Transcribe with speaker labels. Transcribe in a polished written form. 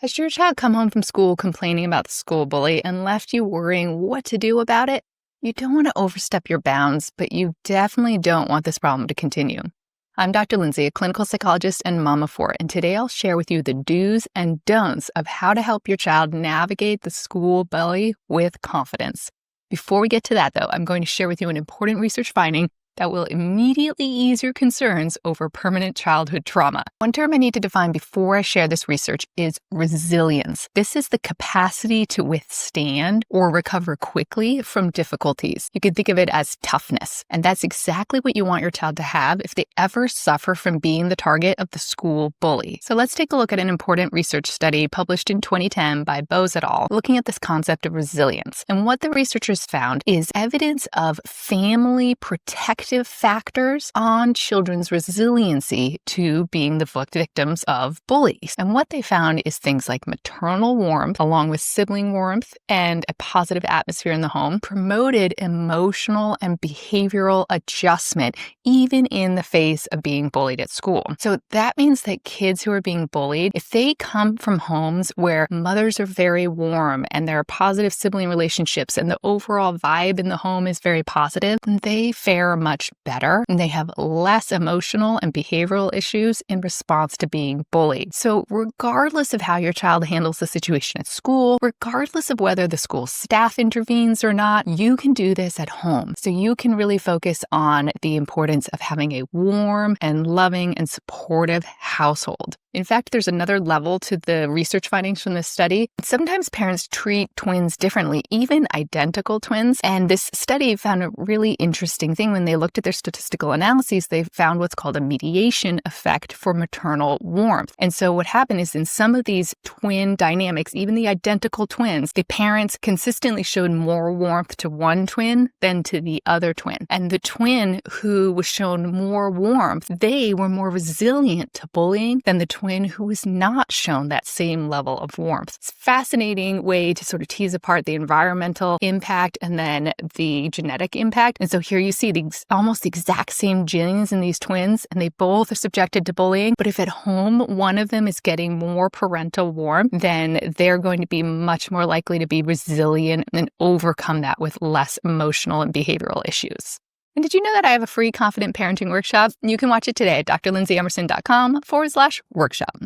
Speaker 1: Has your child come home from school complaining about the school bully and left you worrying what to do about it? You don't want to overstep your bounds, but you definitely don't want this problem to continue. I'm Dr. Lindsay, a clinical psychologist and mom of four, and today I'll share with you the do's and don'ts of how to help your child navigate the school bully with confidence. Before we get to that, though, I'm going to share with you an important research finding that will immediately ease your concerns over permanent childhood trauma. One term I need to define before I share this research is resilience. This is the capacity to withstand or recover quickly from difficulties. You can think of it as toughness, and that's exactly what you want your child to have if they ever suffer from being the target of the school bully. So let's take a look at an important research study published in 2010 by Bose et al., looking at this concept of resilience. And what the researchers found is evidence of family protective factors on children's resiliency to being the victims of bullies. And what they found is things like maternal warmth, along with sibling warmth and a positive atmosphere in the home, promoted emotional and behavioral adjustment, even in the face of being bullied at school. So that means that kids who are being bullied, if they come from homes where mothers are very warm and there are positive sibling relationships and the overall vibe in the home is very positive, they fare much better and they have less emotional and behavioral issues in response to being bullied. So regardless of how your child handles the situation at school, regardless of whether the school staff intervenes or not, you can do this at home. So you can really focus on the importance of having a warm and loving and supportive household. In fact, there's another level to the research findings from this study. Sometimes parents treat twins differently, even identical twins. And this study found a really interesting thing. When they looked at their statistical analyses, they found what's called a mediation effect for maternal warmth. And so what happened is in some of these twin dynamics, even the identical twins, the parents consistently showed more warmth to one twin than to the other twin. And the twin who was shown more warmth, they were more resilient to bullying than the twin who was not shown that same level of warmth. It's a fascinating way to sort of tease apart the environmental impact and then the genetic impact. And so here you see almost the exact same genes in these twins, and they both are subjected to bullying. But if at home, one of them is getting more parental warmth, then they're going to be much more likely to be resilient and overcome that with less emotional and behavioral issues. And did you know that I have a free confident parenting workshop? You can watch it today at drlindsayemmerson.com/workshop.